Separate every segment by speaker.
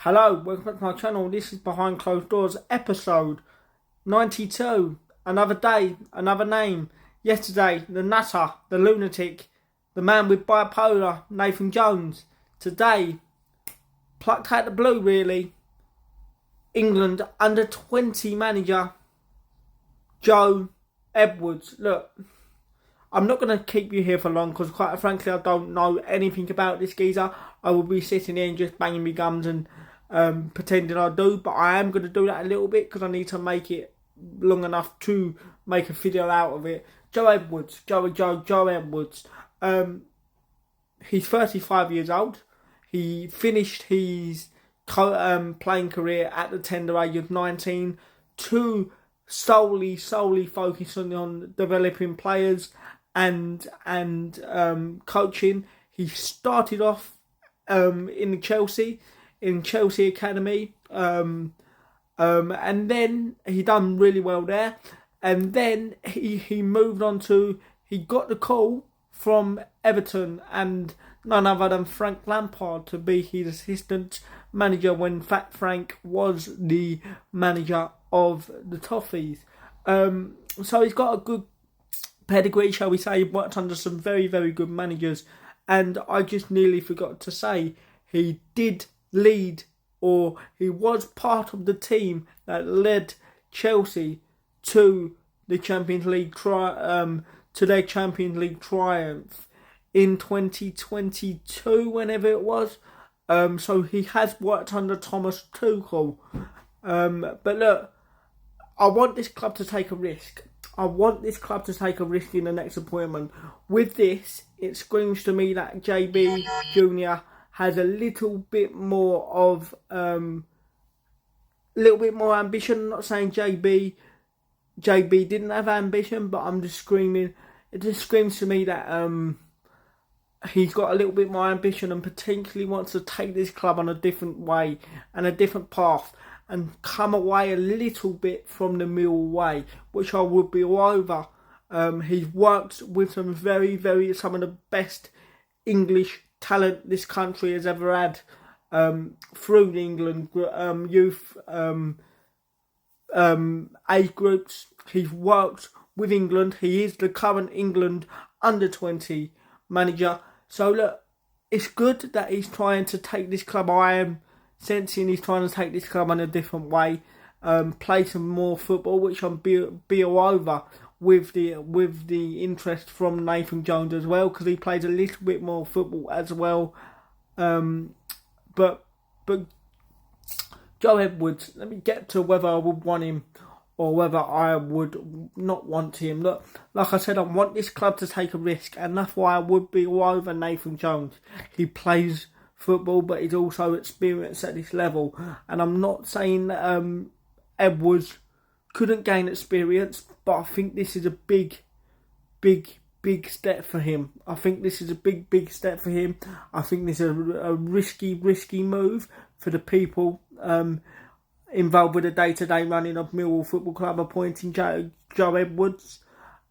Speaker 1: Hello, welcome back to my channel. This is Behind Closed Doors, episode 92. Another day, another name. Yesterday, the nutter, the lunatic, the man with bipolar, Nathan Jones. Today, plucked out the blue really, England under 20 manager, Joe Edwards. Look, I'm not going to keep you here for long because quite frankly I don't know anything about this geezer. I will be sitting here and just banging my gums and pretending I do, but I am going to do that a little bit because I need to make it long enough to make a video out of it. Joe Edwards, Joe Edwards. He's 35 years old. He finished his playing career at the tender age of 19 to solely focusing on developing players and coaching. He started off in Chelsea Academy, and then he done really well there, and then he moved on to, he got the call from Everton and none other than Frank Lampard to be his assistant manager when Fat Frank was the manager of the Toffees. So he's got a good pedigree, shall we say. He worked under some very good managers, and I just nearly forgot to say he did lead, or he was part of the team that led Chelsea to the Champions League to their Champions League triumph in 2022, whenever it was. So he has worked under Thomas Tuchel. But look, I want this club to take a risk. I want this club to take a risk in the next appointment. With this, it screams to me that JB Jr. has a little bit more of ambition. I'm not saying JB didn't have ambition, but I'm just screaming. It just screams to me that he's got a little bit more ambition and potentially wants to take this club on a different way and a different path and come away a little bit from the Mill way, which I would be all over. He's worked with some some of the best English talent this country has ever had through the England youth age groups. He's worked with England. He is the current England under 20 manager. So look, it's good that he's trying to take this club. I am sensing he's trying to take this club in a different way, play some more football, which I'm be all over with the interest from Nathan Jones as well, because he plays a little bit more football as well. But Joe Edwards, let me get to whether I would want him or whether I would not want him. Look, like I said, I want this club to take a risk, and that's why I would be all over Nathan Jones. He plays football, but he's also experienced at this level. And I'm not saying that Edwards couldn't gain experience, but I think this is a big step for him. I think this is a big step for him. I think this is a risky move for the people involved with the day-to-day running of Millwall Football Club, appointing Joe Edwards.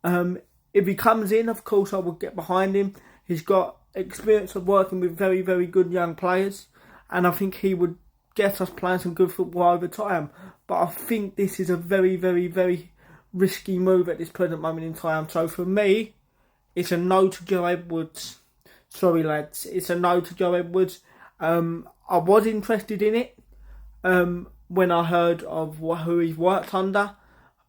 Speaker 1: If he comes in, of course I would get behind him. He's got experience of working with very good young players, and I think he would get us playing some good football over time. But I think this is a very risky move at this present moment in time. So for me, it's a no to Joe Edwards. Sorry lads, it's a no to Joe Edwards. I was interested in it when I heard of who he's worked under,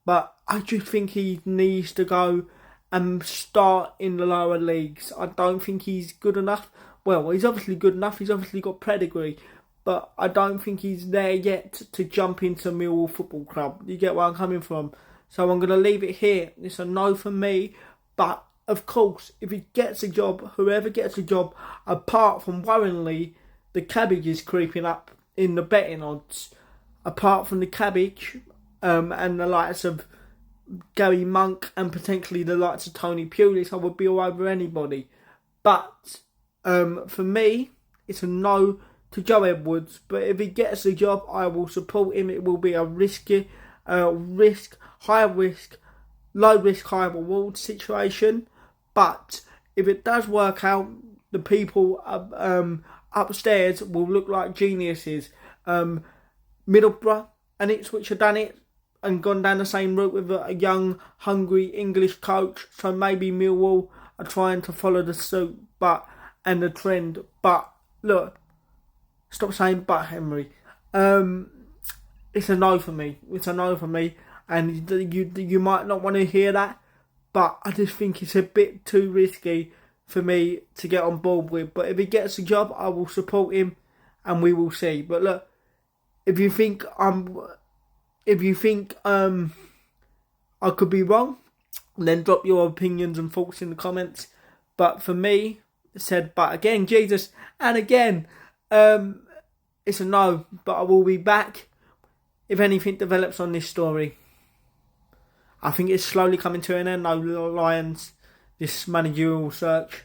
Speaker 1: but I just think he needs to go and start in the lower leagues. I don't think he's good enough. Well, he's obviously good enough. He's obviously got pedigree, but I don't think he's there yet to jump into Millwall Football Club. You get where I'm coming from? So I'm going to leave it here. It's a no for me. But, of course, if he gets a job, whoever gets a job, apart from worryingly, the cabbage is creeping up in the betting odds. Apart from the cabbage and the likes of Gary Monk and potentially the likes of Tony Pulis, I would be all over anybody. But for me, it's a no to Joe Edwards. But if he gets a job, I will support him. It will be a high risk, low risk, high reward situation. But if it does work out, the people upstairs will look like geniuses. Middlesbrough and Ipswich have done it and gone down the same route with a young, hungry English coach. So maybe Millwall are trying to follow the suit and the trend. But look, stop saying but, Henry. It's a no for me. It's a no for me. And you might not want to hear that, but I just think it's a bit too risky for me to get on board with. But if he gets a job, I will support him, and we will see. But look, if you think I could be wrong, then drop your opinions and thoughts in the comments. But for me, said but again, Jesus, and again, it's a no. But I will be back if anything develops on this story. I think it's slowly coming to an end, though, Lions, this managerial search.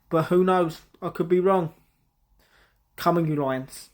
Speaker 1: But who knows? I could be wrong. Come on, you Lions.